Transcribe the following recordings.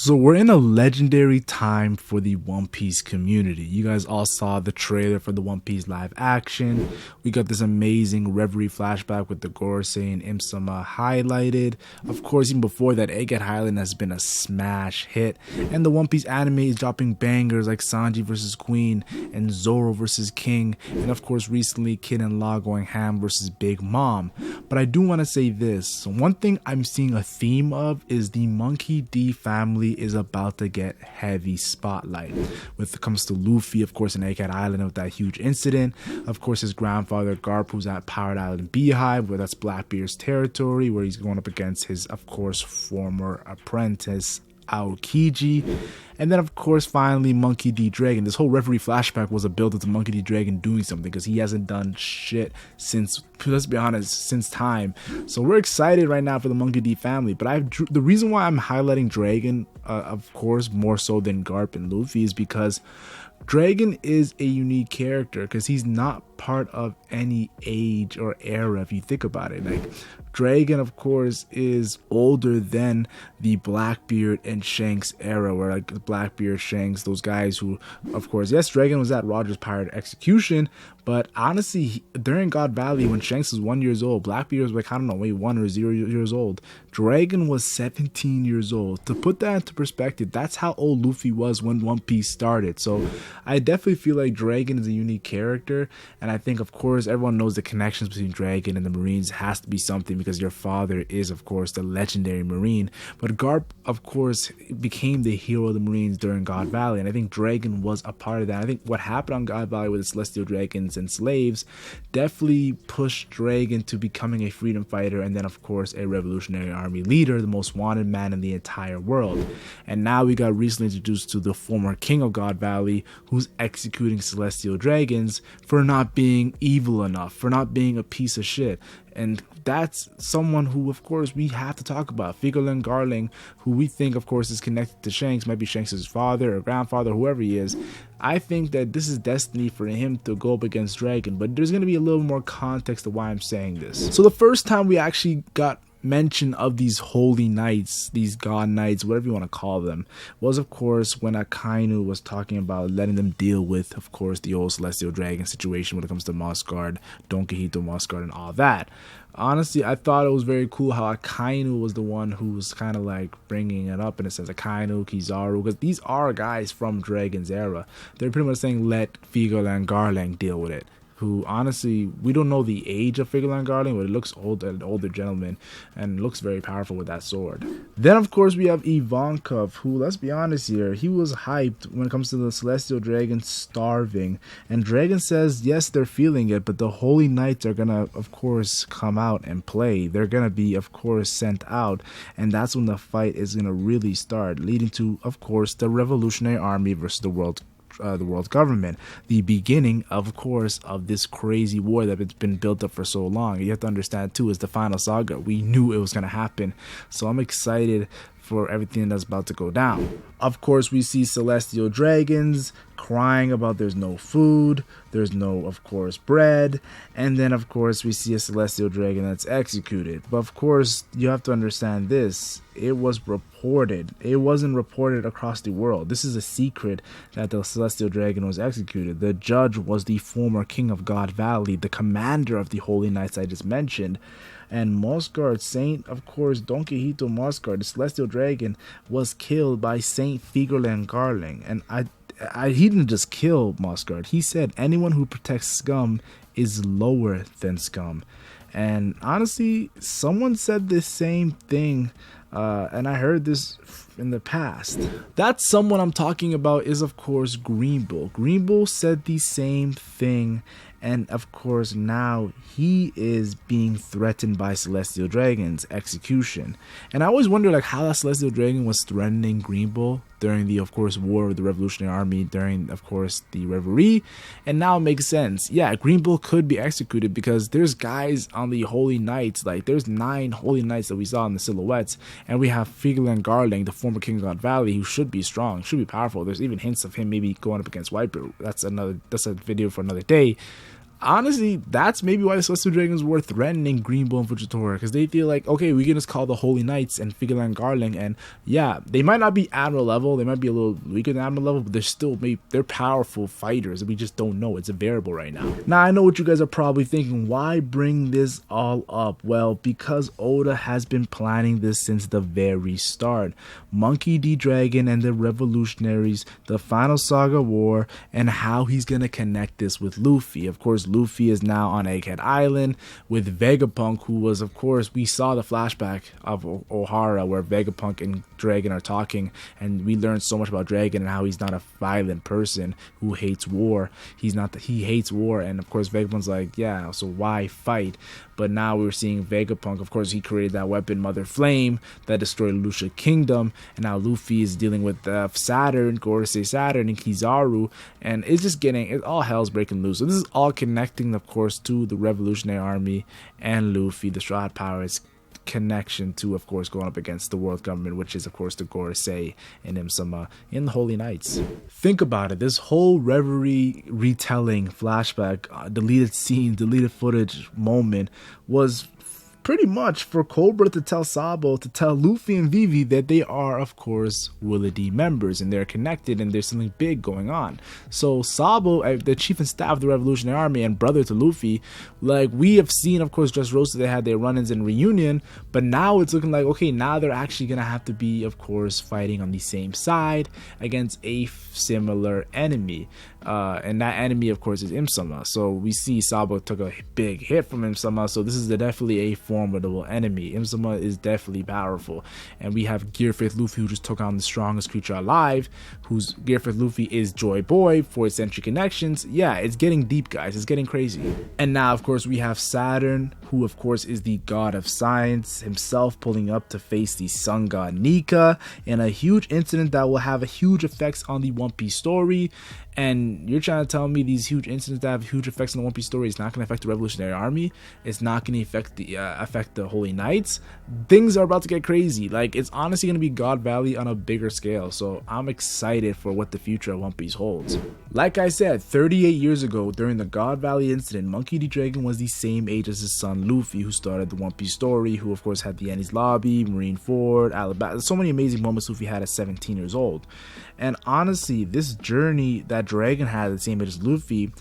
So we're in a legendary time for the One Piece community. You guys all saw the trailer for the One Piece live action. We got this amazing Reverie flashback with the Gorosei and Imsama highlighted. Of course, even before that, Egghead Highland has been a smash hit. And the One Piece anime is dropping bangers like Sanji vs. Queen and Zoro vs. King. And of course, recently Kid and Law going ham vs. Big Mom. But I do want to say this. One thing I'm seeing a theme of is the Monkey D family is about to get heavy spotlight. When it comes to Luffy, of course, in Egghead Island with that huge incident. Of course, his grandfather Garp, who's at Pirate Island Beehive, where that's Blackbeard's territory, where he's going up against his, of course, former apprentice Aokiji. And then of course finally Monkey D. Dragon. This whole Reverie flashback was a build up to Monkey D. Dragon doing something, because he hasn't done shit since, let's be honest, since time. So we're excited right now for the Monkey D family. But the reason why I'm highlighting Dragon, of course, more so than Garp and Luffy, is because Dragon is a unique character, because he's not part of any age or era if you think about it. Like, Dragon, of course, is older than the Blackbeard and Shanks era, where like Blackbeard, Shanks, those guys who, of course, yes, Dragon was at Roger's Pirate Execution, but honestly, during God Valley, when Shanks was 1 year old, Blackbeard was like, I don't know, maybe 1 or 0 years old. Dragon was 17 years old. To put that into perspective, that's how old Luffy was when One Piece started. So I definitely feel like Dragon is a unique character, and I think, of course, everyone knows the connections between Dragon and the Marines has to be something, because your father is, of course, the legendary Marine. But Garp, of course, became the hero of the Marines during God Valley, and I think Dragon was a part of that. I think what happened on God Valley with the Celestial Dragons and slaves definitely pushed Dragon to becoming a freedom fighter, and then, of course, a revolutionary army leader, the most wanted man in the entire world. And now we got recently introduced to the former king of God Valley, who's executing Celestial Dragons for not being evil enough, for not being a piece of shit. And that's someone who, of course, we have to talk about. Figarland Garling, who we think, of course, is connected to Shanks, might be Shanks' father or grandfather, whoever he is. I think that this is destiny for him to go up against Dragon, but there's going to be a little more context to why I'm saying this. So the first time we actually got mention of these holy knights, these god knights, whatever you want to call them, was of course when Akainu was talking about letting them deal with, of course, the old Celestial Dragon situation when it comes to Mossguard, Don Quixote, Mossguard, and all that. Honestly, I thought it was very cool how Akainu was the one who was kind of like bringing it up in a sense. Akainu, Kizaru, because these are guys from Dragon's era. They're pretty much saying let Figarland Garling deal with it. Who honestly, we don't know the age of Figarland Garling, but it looks old, an older gentleman, and looks very powerful with that sword. Then of course we have Ivankov, who, let's be honest here, he was hyped when it comes to the Celestial Dragon starving, and Dragon says yes, they're feeling it, but the Holy Knights are gonna, of course, come out and play. They're gonna be, of course, sent out, and that's when the fight is gonna really start, leading to, of course, the Revolutionary Army versus the world government, the beginning, of course, of this crazy war that's been built up for so long. You have to understand too, is the final saga. We knew it was going to happen, so I'm excited for everything that's about to go down. Of course, we see Celestial Dragons crying about there's no food, there's no, of course, bread, and then, of course, we see a Celestial Dragon that's executed. But, of course, you have to understand this. It was reported. It wasn't reported across the world. This is a secret that the Celestial Dragon was executed. The judge was the former king of God Valley, the commander of the Holy Knights I just mentioned. And Mossguard, Saint, of course, Don Quixote Mossguard, the Celestial Dragon, was killed by Saint Figarland Garling. And he didn't just kill Mossguard. He said anyone who protects scum is lower than scum. And honestly, someone said the same thing, and I heard this in the past. That someone I'm talking about is, of course, Green Bull. Green Bull said the same thing, and of course now he is being threatened by Celestial Dragon's execution. And I always wonder like how that Celestial Dragon was threatening Green Bull during the, of course, war with the Revolutionary Army, during, of course, the Reverie. And now it makes sense. Yeah, Green Bull could be executed because there's guys on the Holy Knights, like there's 9 Holy Knights that we saw in the silhouettes, and we have Figarland Garling, the former king of God Valley, who should be strong, should be powerful. There's even hints of him maybe going up against Whitebeard. That's a video for another day. honestly, that's maybe why the Celestial Dragons were threatening Greenbow and Fujitora, because they feel like, okay, we can just call the Holy Knights and Figarland Garling, and yeah, they might not be Admiral level, they might be a little weaker than Admiral level, but they're still they're powerful fighters. We just don't know. It's a variable right now. Now, I know what you guys are probably thinking. Why bring this all up? Well, because Oda has been planning this since the very start. Monkey D. Dragon and the Revolutionaries, the Final Saga War, and how he's gonna connect this with Luffy. Of course, Luffy is now on Egghead Island with Vegapunk, who was, of course, we saw the flashback of Ohara where Vegapunk and Dragon are talking, and we learned so much about Dragon and how he's not a violent person who hates war. He hates war, and of course Vegapunk's like, yeah, so why fight? But now we're seeing Vegapunk, of course, he created that weapon Mother Flame that destroyed Lucia Kingdom, and now Luffy is dealing with Saturn, Gorosei Saturn, and Kizaru, and it's just all hell's breaking loose. So this is all connecting, of course, to the Revolutionary Army and Luffy, the Straw Hat Pirates, connection to, of course, going up against the world government, which is, of course, the Gorosei and Imsama in the Holy Knights. Think about it. This whole Reverie retelling, flashback, deleted scene, deleted footage moment was pretty much for Cobra to tell Sabo, to tell Luffy and Vivi that they are, of course, Willa D members, and they're connected, and there's something big going on. So Sabo, the chief and staff of the Revolutionary Army and brother to Luffy, like, we have seen, of course, Dressrosa, they had their run-ins and reunion, but now it's looking like, okay, now they're actually gonna have to be, of course, fighting on the same side against a similar enemy. And that enemy, of course, is Imsama. So we see Sabo took a big hit from Imsama, so this is definitely a formidable enemy. Imsama is definitely powerful, and we have Gearfifth Luffy, who just took on the strongest creature alive, whose Gearfifth Luffy is Joy Boy, 4th century connections. Yeah, it's getting deep, guys. It's getting crazy. And now, of course, we have Saturn, who, of course, is the god of science himself, pulling up to face the sun god Nika in a huge incident that will have a huge effects on the One Piece story. And you're trying to tell me these huge incidents that have huge effects on the One Piece story is not going to affect the Revolutionary Army? It's not going to affect the Holy Knights? Things are about to get crazy. Like, it's honestly going to be God Valley on a bigger scale. So I'm excited for what the future of One Piece holds. Like I said, 38 years ago, during the God Valley incident, Monkey D. Dragon was the same age as his son Luffy, who started the One Piece story, who of course had the Enies Lobby, Marineford, Alabama. So many amazing moments Luffy had at 17 years old. And honestly, this journey that Dragon had at the same age as Luffy,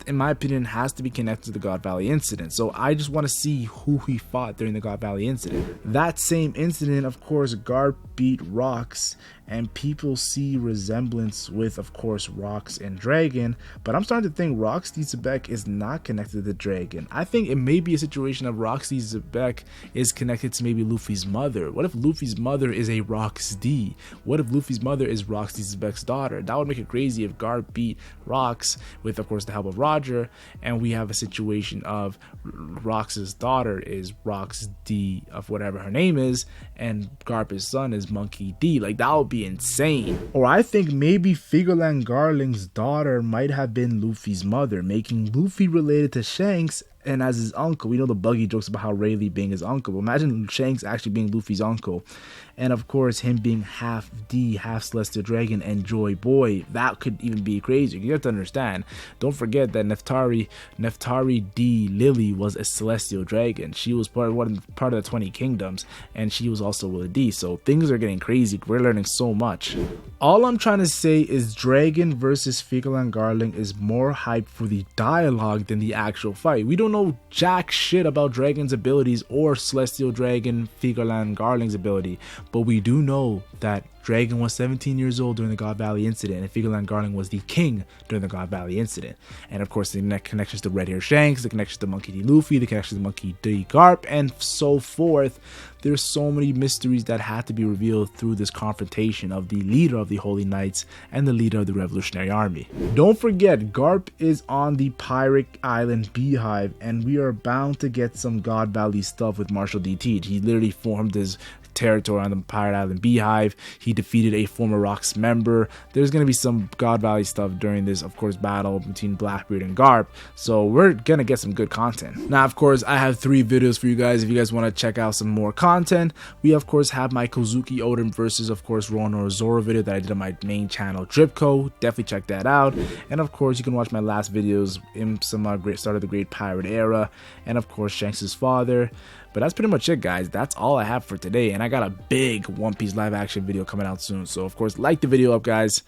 in my opinion, has to be connected to the God Valley incident. So I just want to see who he fought during the God Valley incident. That same incident, of course, Garp beat Rocks, and people see resemblance with, of course, Rocks and Dragon, but I'm starting to think Rocks D. Zebek is not connected to Dragon. I think it may be a situation of Rocks D. Zebek is connected to maybe Luffy's mother. What if Luffy's mother is a Rocks D? What if Luffy's mother is Rocks D. Zebek's daughter? That would make it crazy if Garp beat Rocks with, of course, the help of Roger, and we have a situation of Rocks' daughter is Rocks D of whatever her name is, and Garp's son is Monkey D. Like, that would be insane. Or I think maybe Figarland Garling's daughter might have been Luffy's mother, making Luffy related to Shanks and as his uncle. We know the Buggy jokes about how Rayleigh being his uncle. Imagine Shanks actually being Luffy's uncle. And of course, him being half D, half Celestial Dragon, and Joy Boy. That could even be crazy. You have to understand. Don't forget that Neftari D. Lily was a Celestial Dragon. She was part of the 20 Kingdoms, and she was also Willa D. So things are getting crazy. We're learning so much. All I'm trying to say is Dragon versus Figarland Garling is more hype for the dialogue than the actual fight. We don't know jack shit about Dragon's abilities or Celestial Dragon Figarland Garling's ability, but we do know that Dragon was 17 years old during the God Valley incident, and Figarland Garling was the king during the God Valley incident. And of course, the connections to Red Hair Shanks, the connections to Monkey D. Luffy, the connections to Monkey D. Garp, and so forth. There's so many mysteries that had to be revealed through this confrontation of the leader of the Holy Knights and the leader of the Revolutionary Army. Don't forget, Garp is on the Pirate Island Beehive, and we are bound to get some God Valley stuff with Marshall D. Teach. He literally formed his territory on the Pirate Island Beehive. He defeated a former Rocks member. There's going to be some God Valley stuff during this, of course, battle between Blackbeard and Garp. So we're going to get some good content. Now, of course, I have 3 videos for you guys if you guys want to check out some more content. We, of course, have my Kozuki Odin versus, of course, Ronoa Zoro video that I did on my main channel, Dripco. Definitely check that out. And, of course, you can watch my last videos in some great start of the Great Pirate Era. And, of course, Shanks' father. But that's pretty much it, guys. That's all I have for today. And I got a big One Piece live action video coming out soon. So, of course, like the video up, guys.